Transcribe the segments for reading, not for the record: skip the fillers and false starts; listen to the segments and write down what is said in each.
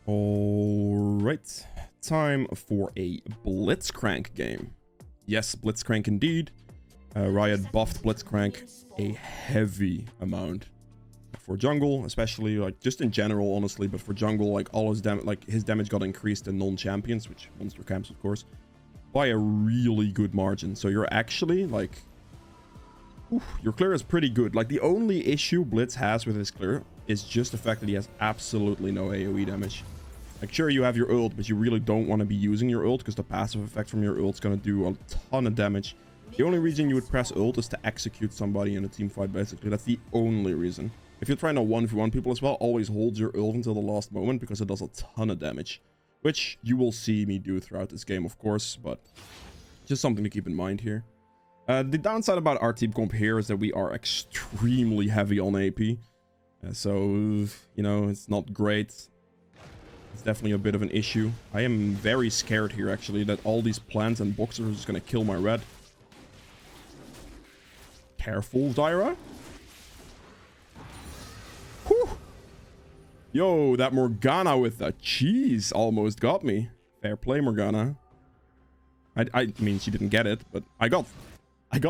Alright, time for a BLITZCRANK game. Yes, BLITZCRANK indeed. Riot buffed BLITZCRANK a heavy amount. For jungle, especially, like, just in general, honestly, but for jungle, like, all his damage, like, his damage got increased in non-champions, which monster camps, of course, by a really good margin. So you're actually, like, your clear is pretty good. Like, the only issue Blitz has with his clear is just the fact that he has absolutely no AoE damage. Like, sure, you have your ult, but you really don't want to be using your ult because the passive effect from your ult is going to do a ton of damage. The only reason you would press ult is to execute somebody in a team fight, basically. That's the only reason. If you're trying to 1v1 people as well, always hold your ult until the last moment because it does a ton of damage. Which you will see me do throughout this game, of course, but just something to keep in mind here. The downside about our team comp here is that we are extremely heavy on AP. So, you know, it's not great. It's definitely a bit of an issue. I am very scared here, actually, that all these plants and boxers are just going to kill my red. Careful, Zyra. Whew. Yo, that Morgana with the cheese almost got me. Fair play, Morgana. I mean, she didn't get it, but I got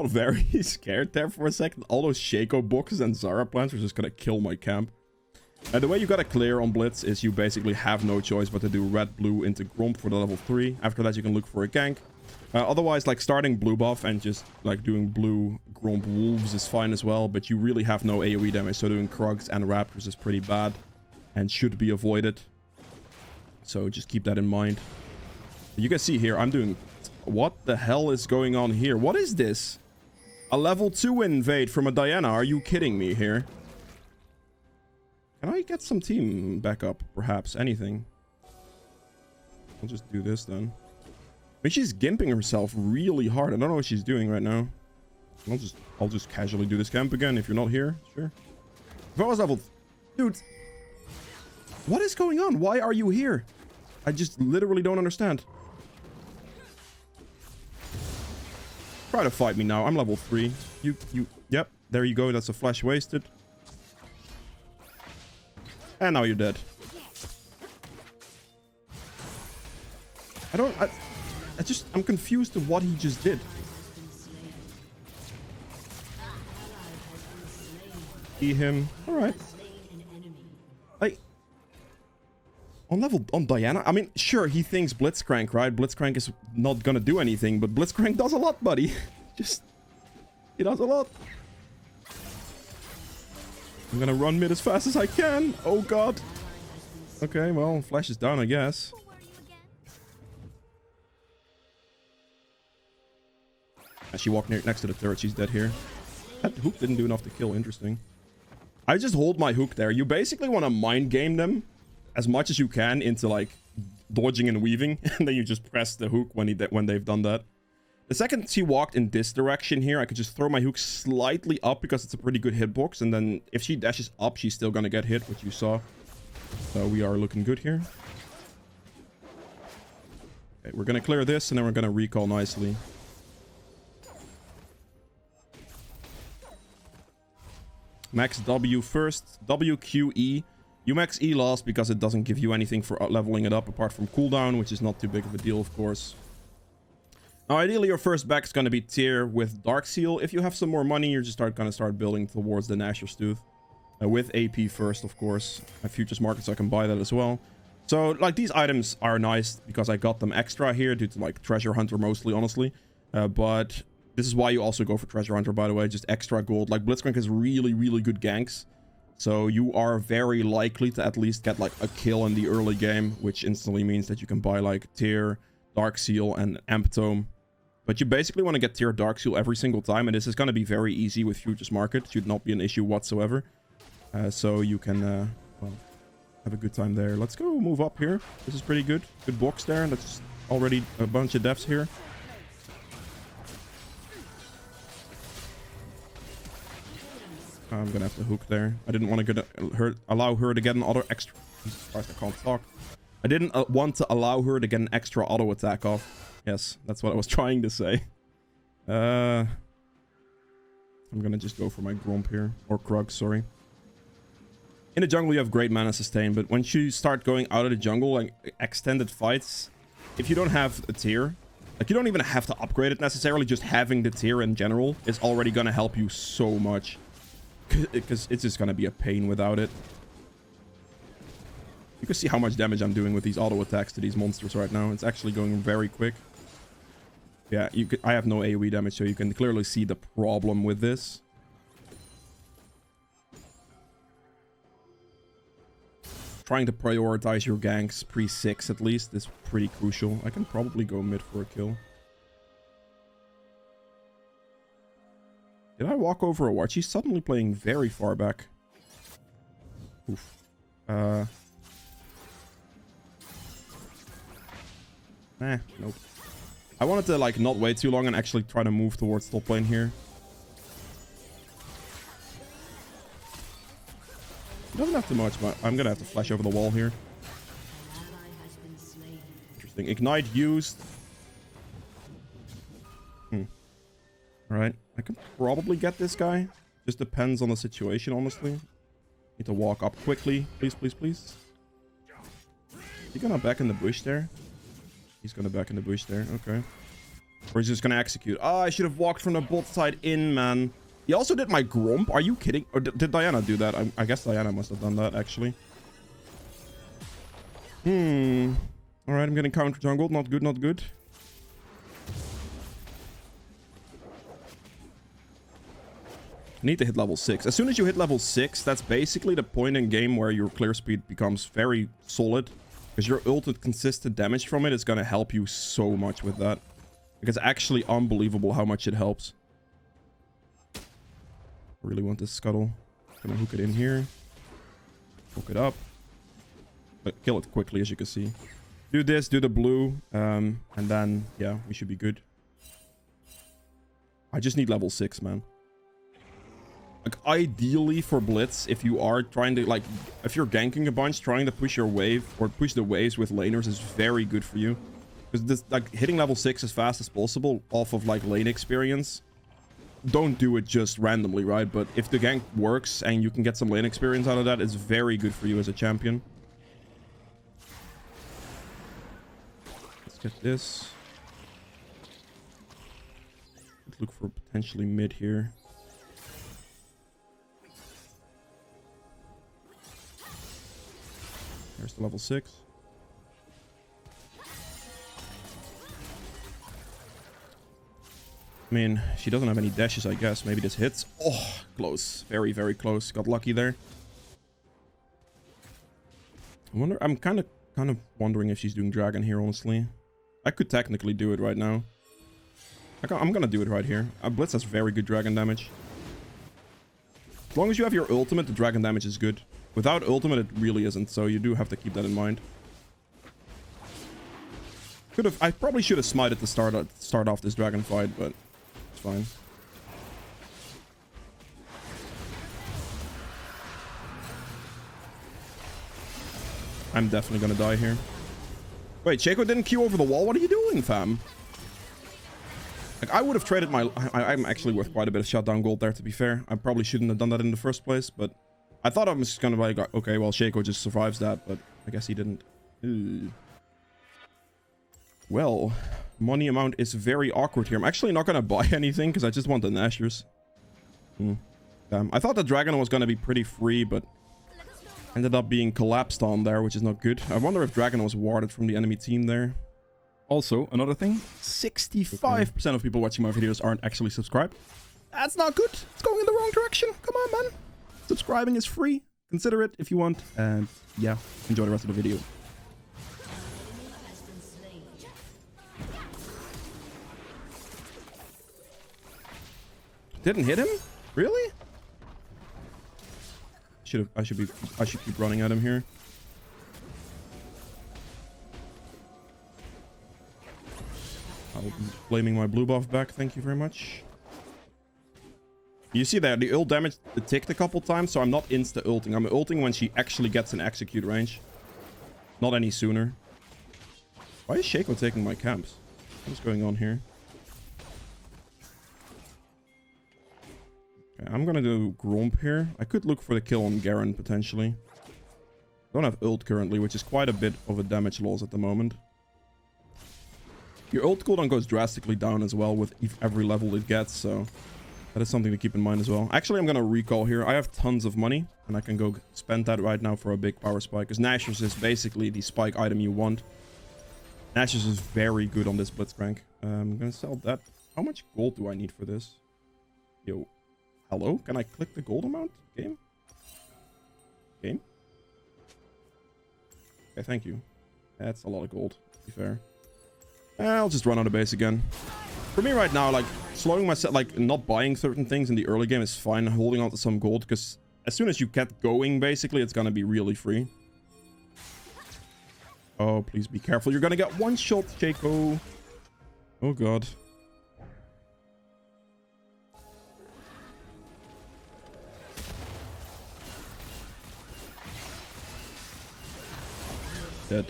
very scared there for a second. All those Shaco boxes and Zyra plants were just going to kill my camp. The way you gotta clear on Blitz is you basically have no choice but to do red, blue into Gromp for the level 3. After that, you can look for a gank. Otherwise, like, starting blue buff and just, like, doing blue Gromp wolves is fine as well. But you really have no AoE damage, so doing Krugs and Raptors is pretty bad and should be avoided. So just keep that in mind. You can see here, I'm doing... What the hell is going on here? What is this? A level 2 invade from a Diana? Are you kidding me here? Can I get some team backup? Perhaps anything. I'll just do this then. I mean, she's gimping herself really hard. I don't know what she's doing right now. I'll just casually do this camp again if you're not here. Sure. If I was level... Dude. What is going on? Why are you here? I just literally don't understand. Try to fight me now. I'm level 3. Yep. There you go. That's a flash wasted. And now you're dead. I'm confused to what he just did. See him. Alright. Like, on Diana, I mean, sure, he thinks BLITZCRANK, right? BLITZCRANK is not gonna do anything, but BLITZCRANK does a lot, buddy. He does a lot. I'm gonna run mid as fast as I can. Oh god. Okay, well, flash is down, I guess. She walked next to the turret. She's dead here. That hook didn't do enough to kill. Interesting. I just hold my hook there. You basically want to mind game them as much as you can into, like, dodging and weaving, and then you just press the hook when they've done that. The second she walked in this direction here, I could just throw my hook slightly up because it's a pretty good hitbox. And then if she dashes up, she's still going to get hit, which you saw. So we are looking good here. Okay, we're going to clear this and then we're going to recall nicely. Max W first. WQE. You max E last because it doesn't give you anything for leveling it up apart from cooldown, which is not too big of a deal, of course. Now, ideally, your first back is going to be tier with Dark Seal. If you have some more money, you're just going to start building towards the Nashor's Tooth. With AP first, of course. My futures market, so I can buy that as well. So, like, these items are nice because I got them extra here due to, like, Treasure Hunter mostly, honestly. But this is why you also go for Treasure Hunter, by the way. Just extra gold. Like, BLITZCRANK has really, really good ganks. So you are very likely to at least get, like, a kill in the early game, which instantly means that you can buy, like, tier, Dark Seal, and Amp Tome. But you basically want to get tier Dark Seal every single time, and this is going to be very easy with Futures Market. It should not be an issue whatsoever. So you can well, have a good time there. Let's go move up here. This is pretty good. Good box there. That's already a bunch of deaths here. I'm going to have to hook there. I didn't want to allow her to get another extra... Jesus Christ, I can't talk. I didn't want to allow her to get an extra auto attack off. Yes, that's what I was trying to say. I'm gonna just go for my Gromp here. Or Krug, sorry. In the jungle, you have great mana sustain, but once you start going out of the jungle, like extended fights, if you don't have a tier, like you don't even have to upgrade it necessarily, just having the tier in general is already gonna help you so much. Because it's just gonna be a pain without it. You can see how much damage I'm doing with these auto attacks to these monsters right now. It's actually going very quick. Yeah, I have no AoE damage, so you can clearly see the problem with this. Trying to prioritize your ganks pre-6 at least is pretty crucial. I can probably go mid for a kill. Did I walk over a watch? He's suddenly playing very far back. Oof. Nope. I wanted to like not wait too long and actually try to move towards top lane here. He doesn't have too much, but I'm gonna have to flash over the wall here. Interesting. Ignite used. Alright. I can probably get this guy. Just depends on the situation, honestly. Need to walk up quickly. Please, please, please. Is he gonna back in the bush there? He's gonna back in the bush there. Okay. Or he's just gonna execute. Oh, I should have walked from the bot side in, man. He also did my Gromp. Are you kidding? Or did Diana do that? I guess Diana must have done that, actually. Alright, I'm getting counter jungled. Not good, not good. Need to hit level 6. As soon as you hit level 6, that's basically the point in game where your clear speed becomes very solid. Because your ult with consistent damage from it is going to help you so much with that. Like, it's actually unbelievable how much it helps. I really want this scuttle. Gonna hook it in here. Hook it up. But kill it quickly, as you can see. Do this, do the blue. And then, yeah, we should be good. I just need level 6, man. Like, ideally for Blitz, if you are trying to, like, if you're ganking a bunch, trying to push your wave or push the waves with laners is very good for you. Because this, like, hitting level 6 as fast as possible off of, like, lane experience. Don't do it just randomly, right? But if the gank works and you can get some lane experience out of that, it's very good for you as a champion. Let's get this. Let's look for potentially mid here. There's the level 6. I mean, she doesn't have any dashes, I guess. Maybe this hits. Oh, close. Very, very close. Got lucky there. I'm kind of wondering if she's doing dragon here, honestly. I could technically do it right now. I'm gonna do it right here. Blitz has very good dragon damage. As long as you have your ultimate, the dragon damage is good. Without ultimate, it really isn't, so you do have to keep that in mind. I probably should have smited to start off this dragon fight, but it's fine. I'm definitely gonna die here. Wait, Shaco didn't queue over the wall? What are you doing, fam? Like, I would have traded my... I'm actually worth quite a bit of shutdown gold there, to be fair. I probably shouldn't have done that in the first place, but... I thought I was just gonna be like, okay, well, Shaco just survives that, but I guess he didn't. Ooh. Well, money amount is very awkward here. I'm actually not gonna buy anything, because I just want the Nashers. Damn. I thought the Dragon was gonna be pretty free, but... ended up being collapsed on there, which is not good. I wonder if Dragon was warded from the enemy team there. Also, another thing, 65% of people watching my videos aren't actually subscribed. That's not good. It's going in the wrong direction. Come on, man. Subscribing is free. Consider it if you want. And yeah, enjoy the rest of the video. Didn't hit him? Really? I should keep running at him here. I'll be blaming my blue buff back. Thank you very much. You see that the ult damage ticked a couple times, so I'm not insta-ulting. I'm ulting when she actually gets an execute range. Not any sooner. Why is Shaco taking my camps? What's going on here? Okay, I'm gonna do Gromp here. I could look for the kill on Garen, potentially. Don't have ult currently, which is quite a bit of a damage loss at the moment. Your ult cooldown goes drastically down as well with every level it gets, so that is something to keep in mind as well. Actually, I'm going to recall here. I have tons of money, and I can go spend that right now for a big power spike, because Nashor's is basically the spike item you want. Nashor's is very good on this Blitzcrank. I'm going to sell that. How much gold do I need for this? Yo. Hello? Can I click the gold amount? Game? Game? Okay, thank you. That's a lot of gold, to be fair. I'll just run out of base again. For me right now, like, slowing myself, like, not buying certain things in the early game is fine. Holding on to some gold, because as soon as you get going, basically, it's gonna be really free. Oh, please be careful. You're gonna get one shot, Shaco. Oh, God. Dead.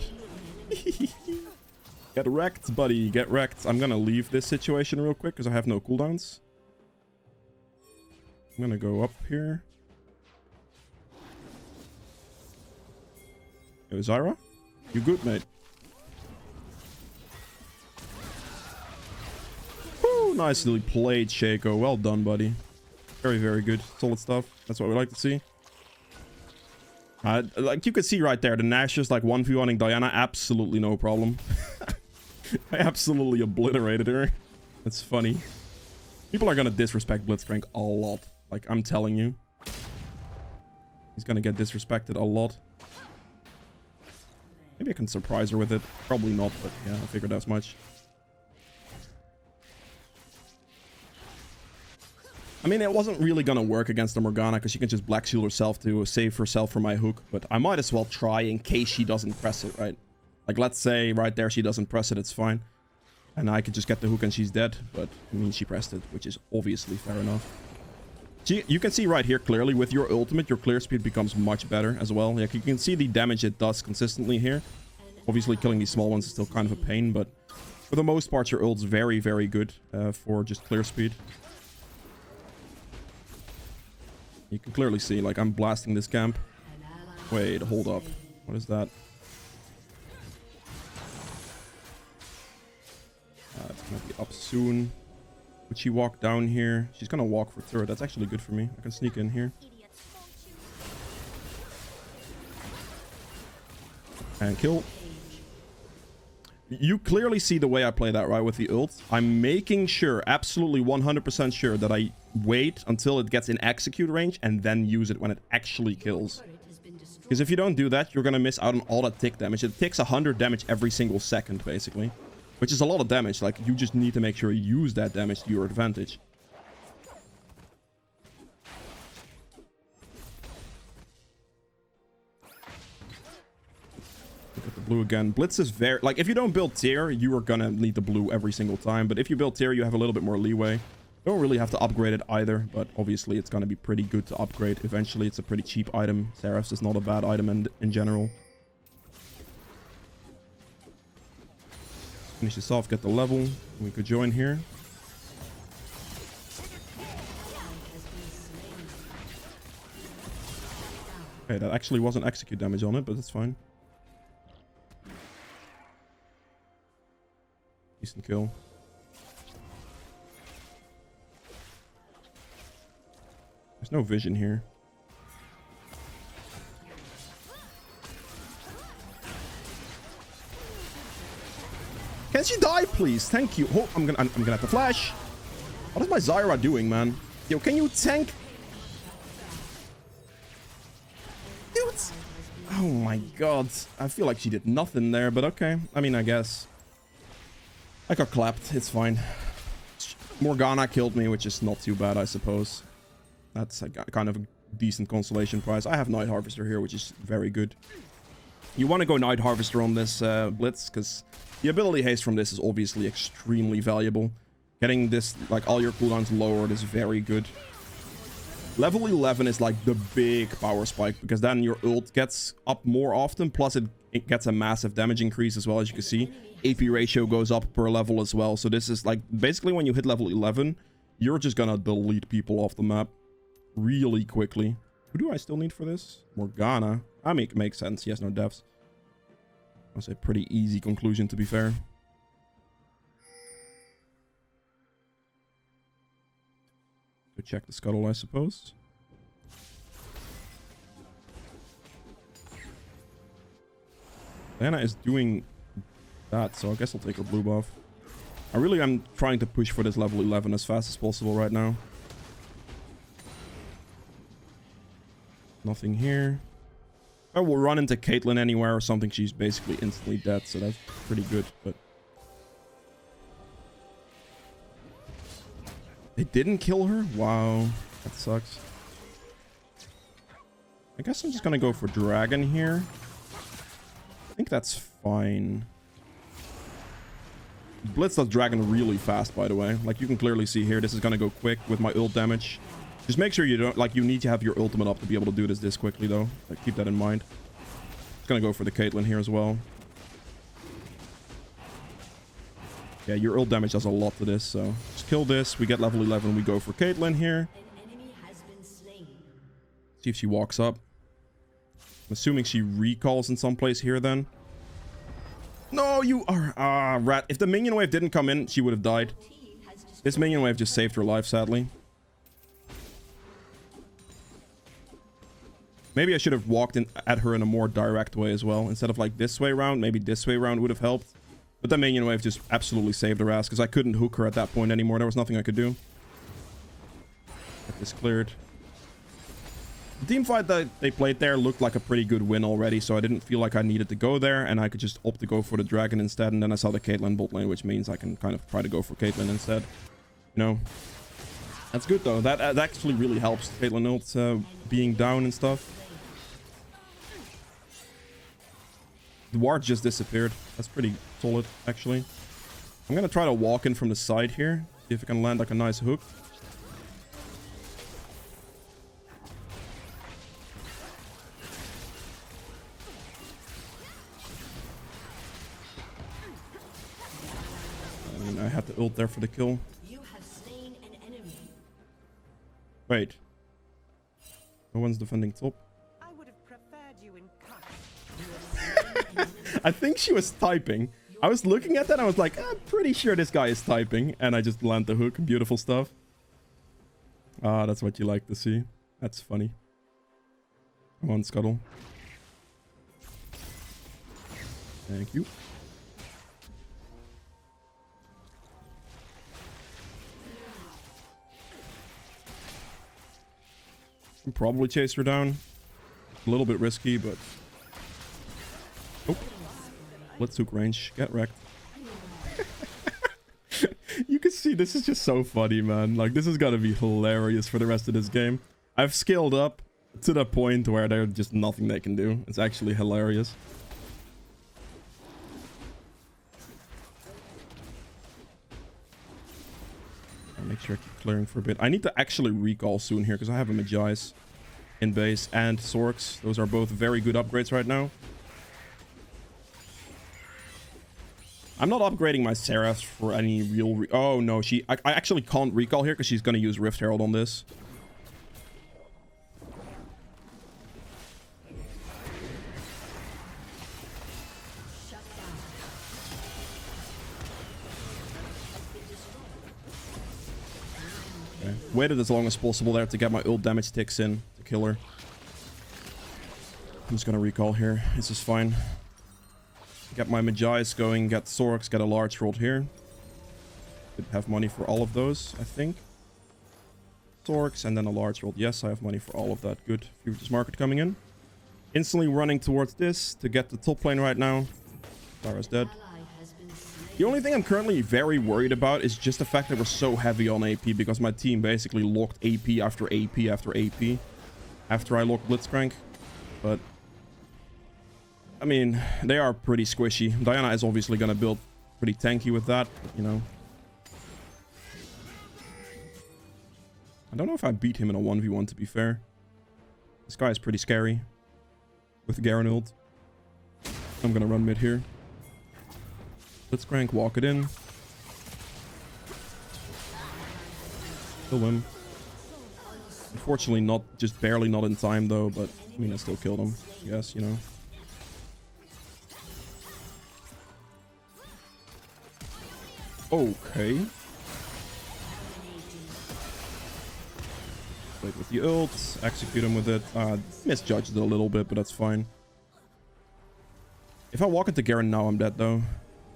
Get wrecked, buddy. Get wrecked. I'm gonna leave this situation real quick because I have no cooldowns. I'm gonna go up here. Yo, Zyra? You good, mate? Woo! Nicely played, Shaco. Well done, buddy. Very, very good. Solid stuff. That's what we like to see. Like you could see right there, the Nashor's like 1v1ing Diana, absolutely no problem. I absolutely obliterated her. That's funny. People are gonna disrespect Blitzcrank a lot. Like, I'm telling you. He's gonna get disrespected a lot. Maybe I can surprise her with it. Probably not, but yeah, I figured as much. I mean, it wasn't really gonna work against the Morgana because she can just black shield herself to save herself from my hook. But I might as well try in case she doesn't press it, right? Like, let's say right there she doesn't press it, it's fine. And I could just get the hook and she's dead. But, I mean, she pressed it, which is obviously fair enough. You can see right here clearly with your ultimate, your clear speed becomes much better as well. Like, you can see the damage it does consistently here. Obviously, killing these small ones is still kind of a pain, but for the most part, your ult's very, very good for just clear speed. You can clearly see, like, I'm blasting this camp. Wait, hold up. What is that? It's gonna be up soon. Would she walk down here? She's gonna walk for turret. That's actually good for me. I can sneak in here. And kill. You clearly see the way I play that, right, with the ult. I'm making sure, absolutely 100% sure, that I wait until it gets in execute range and then use it when it actually kills. Because if you don't do that, you're going to miss out on all that tick damage. It takes 100 damage every single second, basically. Which is a lot of damage. Like, you just need to make sure you use that damage to your advantage. Look at the blue again. Blitz is very... Like, if you don't build tier, you are gonna need the blue every single time. But if you build tier, you have a little bit more leeway. You don't really have to upgrade it either. But obviously, it's gonna be pretty good to upgrade. Eventually, it's a pretty cheap item. Seraph's is not a bad item in general. Finish this off, get the level. We could join here. Okay, that actually wasn't execute damage on it, but that's fine. Decent kill. There's no vision here. Can she die, please? Thank you. Oh, I'm gonna have to flash. What is my Zyra doing, man? Yo, can you tank? Dude. Oh my god. I feel like she did nothing there, but okay. I mean, I guess. I got clapped. It's fine. Morgana killed me, which is not too bad, I suppose. That's a kind of a decent consolation prize. I have Night Harvester here, which is very good. You want to go Night Harvester on this Blitz, because the ability haste from this is obviously extremely valuable. Getting this, like, all your cooldowns lowered is very good. Level 11 is like the big power spike, because then your ult gets up more often, plus it gets a massive damage increase as well, as you can see. AP ratio goes up per level as well, so this is like, basically when you hit level 11, you're just gonna delete people off the map really quickly. Who do I still need for this? Morgana. I mean, it makes sense. He has no devs. That's a pretty easy conclusion, to be fair. Go check the scuttle, I suppose. Diana is doing that, so I guess I'll take her blue buff. I really am trying to push for this level 11 as fast as possible right now. Nothing here. Oh, we'll run into Caitlyn anywhere or something. She's basically instantly dead, so that's pretty good, but... They didn't kill her? Wow. That sucks. I guess I'm just gonna go for Dragon here. I think that's fine. Blitz does Dragon really fast, by the way. Like, you can clearly see here, this is gonna go quick with my ult damage. Just make sure you don't... Like, you need to have your ultimate up to be able to do this quickly, though. Like, keep that in mind. Just gonna go for the Caitlyn here as well. Yeah, your ult damage does a lot to this, so... Just kill this, we get level 11, we go for Caitlyn here. See if she walks up. I'm assuming she recalls in some place here, then. No, you are... Ah, rat. If the minion wave didn't come in, she would have died. This minion wave just saved her life, sadly. Maybe I should have walked in at her in a more direct way as well. Instead of like this way around, maybe this way around would have helped. But the minion wave just absolutely saved her ass because I couldn't hook her at that point anymore. There was nothing I could do. Get this cleared. The team fight that they played there looked like a pretty good win already, so I didn't feel like I needed to go there, and I could just opt to go for the Dragon instead, and then I saw the Caitlyn bot lane, which means I can kind of try to go for Caitlyn instead. You know? That's good, though. That actually really helps Caitlyn ult being down and stuff. The ward just disappeared. That's pretty solid, actually. I'm gonna try to walk in from the side here, see if I can land like a nice hook. I had the ult there for the kill. You have slain an enemy. Wait. No one's defending top. I would have preferred you in I think she was typing. I was looking at that and I was like, I'm pretty sure this guy is typing. And I just land the hook. Beautiful stuff. Ah, that's what you like to see. That's funny. Come on, Scuttle. Thank you. Probably chase her down. A little bit risky, but... Oh. Let's hook range. Get wrecked. You can see this is just so funny, man. Like, this is gonna be hilarious for the rest of this game. I've scaled up to the point where there's just nothing they can do. It's actually hilarious. Make sure I keep clearing for a bit. I need to actually recall soon here because I have a Magi's in base and Sorks. Those are both very good upgrades right now. I'm not upgrading my Seraph for any real... Oh, no. I actually can't recall here because she's going to use Rift Herald on this. Okay. Waited as long as possible there to get my ult damage ticks in to kill her. I'm just going to recall here. This is fine. Get my Magi's going, get Sorks, get a large roll here. Could have money for all of those, I think. Sorks, and then a large roll. Yes, I have money for all of that. Good. Futures market coming in. Instantly running towards this to get the top lane right now. Tara's dead. The only thing I'm currently very worried about is just the fact that we're so heavy on AP because my team basically locked AP after AP after AP after I locked BLITZCRANK. But... I mean, they are pretty squishy. Diana is obviously going to build pretty tanky with that, but, you know. I don't know if I beat him in a 1v1, to be fair. This guy is pretty scary. With the Garen ult. I'm going to run mid here. BLITZCRANK, walk it in. Kill him. Unfortunately, not just barely not in time though, but I mean, I still killed him. Yes, you know. Okay. Wait with the ult, execute him with it. Misjudged it a little bit, but that's fine. If I walk into Garen now, I'm dead though.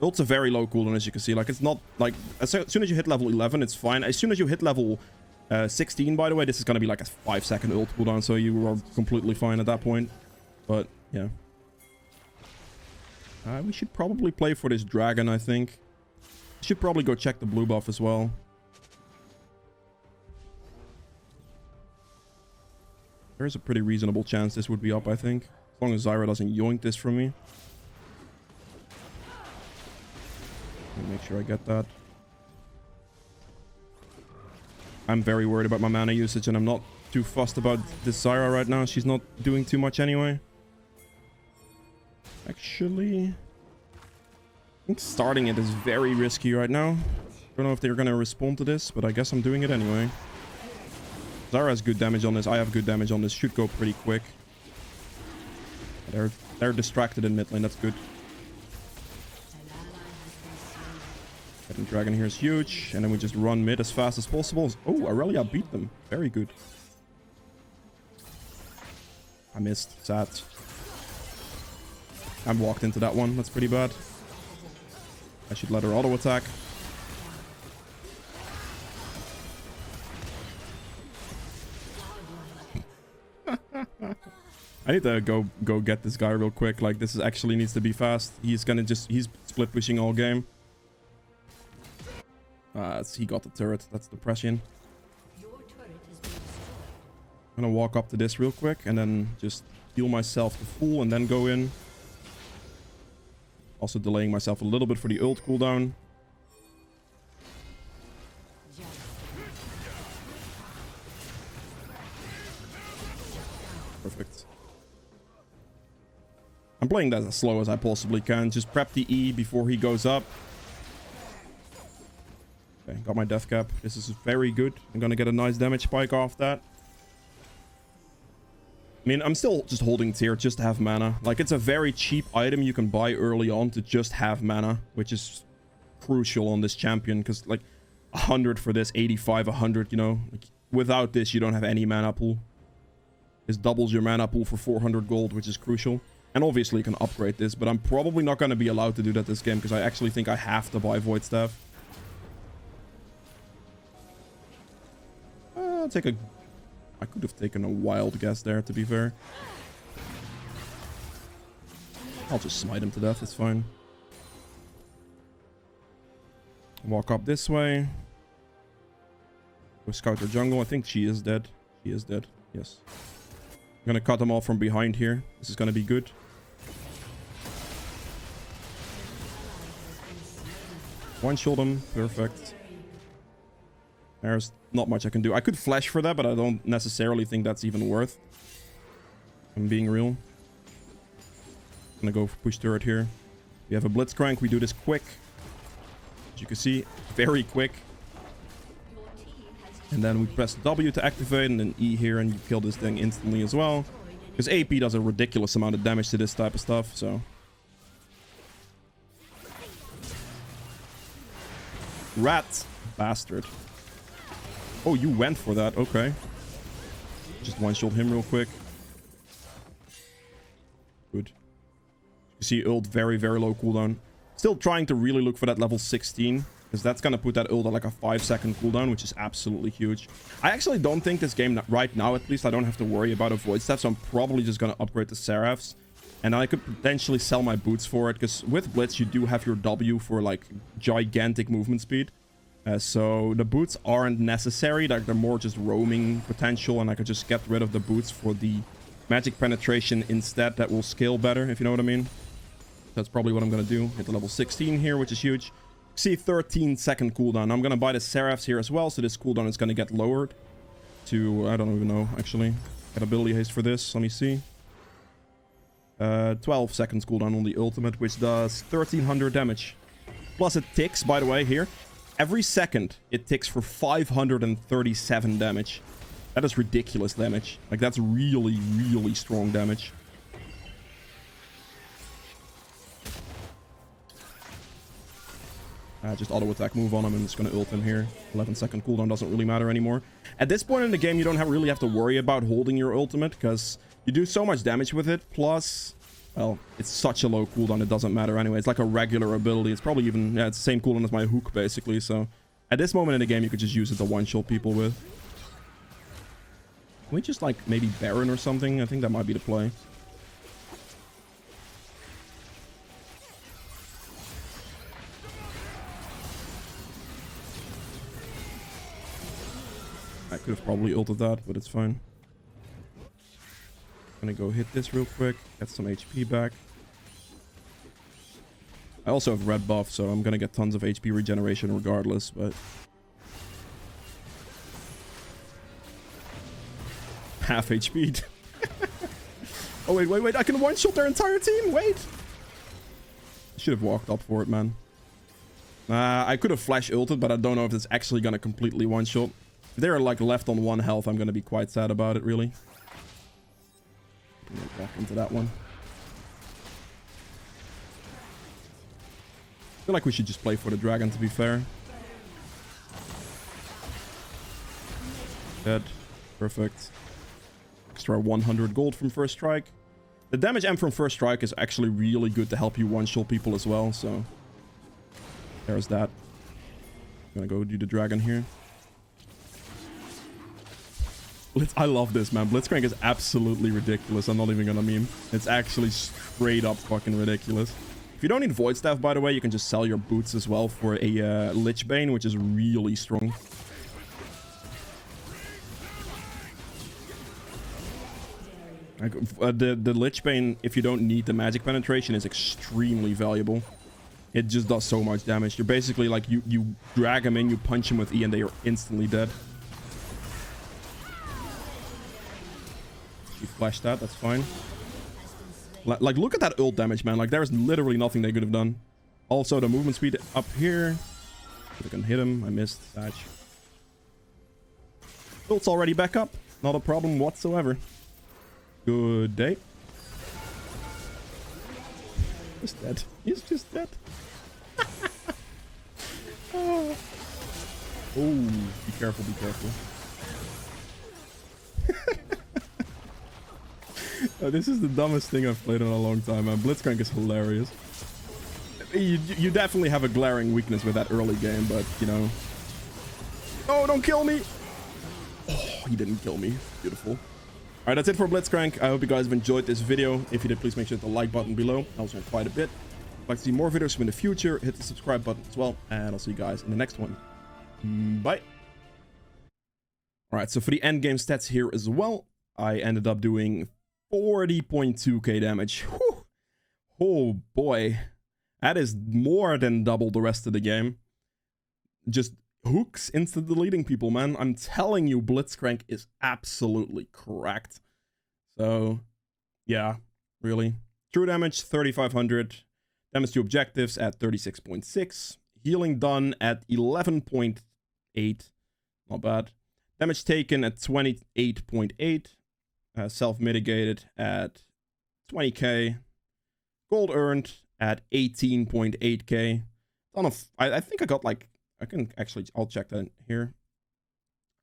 Ult's a very low cooldown, as you can see. Like, it's not like as soon as you hit level 11, it's fine. As soon as you hit level 16, by the way, this is gonna be like a 5-second ult cooldown, so you are completely fine at that point. But yeah, we should probably play for this dragon. I think should probably go check the blue buff as well. There's a pretty reasonable chance this would be up, I think, as long as Zyra doesn't yoink this from me. Let me make sure I get that. I'm very worried about my mana usage, and I'm not too fussed about this Zyra right now. She's not doing too much anyway. Actually, I think starting it is very risky right now. Don't know if they're gonna respond to this, but I guess I'm doing it anyway. Zyra has good damage on this. I have good damage on this. Should go pretty quick. They're distracted in mid lane. That's good. Getting dragon here is huge, and then we just run mid as fast as possible. Oh, Aurelia beat them. Very good. I missed. Sad. I walked into that one. That's pretty bad. I should let her auto attack. I need to go get this guy real quick. Like, this actually needs to be fast. He's split pushing all game. He got the turret. That's depression. I'm gonna walk up to this real quick and then just heal myself to full and then go in. Also delaying myself a little bit for the ult cooldown. Perfect. I'm playing that as slow as I possibly can. Just prep the E before he goes up. Okay, got my death cap. This is very good. I'm gonna get a nice damage spike off that. I mean, I'm still just holding tier just to have mana. Like, it's a very cheap item you can buy early on to just have mana, which is crucial on this champion, because, like, 100 for this, 85, 100, you know? Like, without this, you don't have any mana pool. This doubles your mana pool for 400 gold, which is crucial. And obviously, you can upgrade this, but I'm probably not going to be allowed to do that this game, because I actually think I have to buy Void Staff. I'll take a... I could have taken a wild guess there, to be fair. I'll just smite him to death, it's fine. Walk up this way. Go scout her jungle. I think she is dead. She is dead, yes. I'm gonna cut them all from behind here. This is gonna be good. One-shot him, perfect. There's not much I can do. I could flash for that, but I don't necessarily think that's even worth. I'm being real. I'm gonna go push turret here. We have a BLITZCRANK. We do this quick. As you can see, very quick. And then we press W to activate, and then E here, and you kill this thing instantly as well. Because AP does a ridiculous amount of damage to this type of stuff, so... Rat bastard. Oh, you went for that. Okay. Just one-shot him real quick. Good. You see ult very, very low cooldown. Still trying to really look for that level 16. Because that's going to put that ult at like a 5-second cooldown, which is absolutely huge. I actually don't think this game, right now at least, I don't have to worry about a Void Staff. So I'm probably just going to upgrade the Seraphs. And I could potentially sell my boots for it. Because with Blitz, you do have your W for like gigantic movement speed. So the boots aren't necessary. Like, they're more just roaming potential, and I could just get rid of the boots for the magic penetration instead. That will scale better, if you know what I mean. That's probably what I'm gonna do. Hit the level 16 here, which is huge. See, 13-second cooldown. I'm gonna buy the Seraphs here as well, so this cooldown is gonna get lowered to, I don't even know, actually. Get ability haste for this. Let me see. 12 seconds cooldown on the ultimate, which does 1300 damage. Plus it ticks, by the way, here. Every second, it ticks for 537 damage. That is ridiculous damage. Like, that's really, really strong damage. Just auto attack move on him and it's going to ult him here. 11-second cooldown doesn't really matter anymore. At this point in the game, you don't really have to worry about holding your ultimate because you do so much damage with it. Plus, well, it's such a low cooldown, it doesn't matter anyway. It's like a regular ability. It's probably even, yeah, it's the same cooldown as my hook, basically. So at this moment in the game, you could just use it to one-shot people with. Can we just, like, maybe Baron or something? I think that might be the play. I could have probably ulted that, but it's fine. Gonna go hit this real quick, get some HP back. I also have red buff, so I'm gonna get tons of HP regeneration regardless, but... half HP. Oh, wait, I can one-shot their entire team, wait! I should have walked up for it, man. I could have flash ulted, but I don't know if it's actually gonna completely one-shot. If they're like left on 1 health, I'm gonna be quite sad about it, really. Walk into that one. I feel like we should just play for the dragon, to be fair. Dead. Perfect. Extra 100 gold from first strike. The damage M from first strike is actually really good to help you one-shot people as well, so... there's that. I'm gonna go do the dragon here. I love this, man. Blitzcrank is absolutely ridiculous. I'm not even gonna meme. It's actually straight up fucking ridiculous. If you don't need Void Staff, by the way, you can just sell your boots as well for a Lich Bane, which is really strong. Like, the Lich Bane, if you don't need the magic penetration, is extremely valuable. It just does so much damage. You're basically like, you drag them in, you punch them with E, and they are instantly dead. You flash that, that's fine. Like, look at that ult damage, man. Like, there's literally nothing they could have done. Also, the movement speed up here. If I can hit him, I missed. Thatch. Ult's already back up. Not a problem whatsoever. Good day. Just dead. He's just dead. Oh, be careful, be careful. Oh, this is the dumbest thing I've played in a long time, man. Blitzcrank is hilarious. You definitely have a glaring weakness with that early game, but, you know... Oh, don't kill me! Oh, he didn't kill me. Beautiful. Alright, that's it for Blitzcrank. I hope you guys have enjoyed this video. If you did, please make sure to hit the like button below. I also have quite a bit. If you'd like to see more videos from in the future, hit the subscribe button as well. And I'll see you guys in the next one. Bye! Alright, so for the endgame stats here as well, I ended up doing 40.2k damage. Whew. Oh boy. That is more than double the rest of the game. Just hooks instant deleting people, man. I'm telling you, Blitzcrank is absolutely cracked. So, yeah, really. True damage, 3,500. Damage to objectives at 36.6. Healing done at 11.8. Not bad. Damage taken at 28.8. Self-mitigated at 20k. Gold earned at 18.8k. I think I got like... I'll check that here.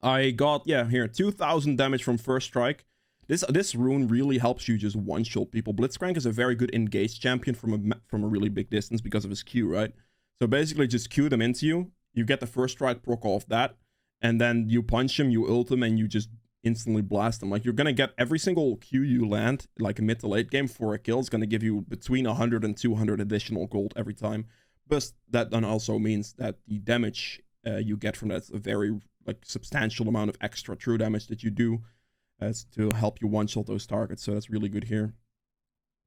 I got, yeah, here, 2,000 damage from first strike. This rune really helps you just one-shot people. Blitzcrank is a very good engaged champion from a really big distance because of his Q, right? So basically just Q them into you. You get the first strike proc off that. And then you punch him, you ult him, and you just instantly blast them. Like, you're gonna get every single Q you land, like a mid to late game for a kill, is gonna give you between 100 and 200 additional gold every time. But that then also means that the damage you get from that is a very like substantial amount of extra true damage that you do as to help you one-shot those targets. So that's really good here.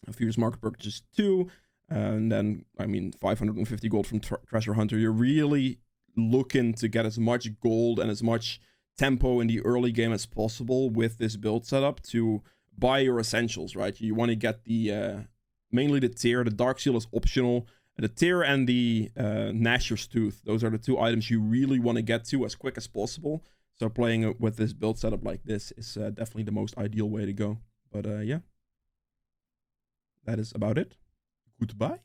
A Fierce Market Purchase 2, and then, I mean, 550 gold from Treasure Hunter. You're really looking to get as much gold and as much tempo in the early game as possible with this build setup to buy your essentials, right? You want to get the mainly the tier. The Dark Seal is optional. The tier and the Gnasher's Tooth, those are the two items you really want to get to as quick as possible. So playing with this build setup like this is definitely the most ideal way to go. But yeah, that is about it. Goodbye.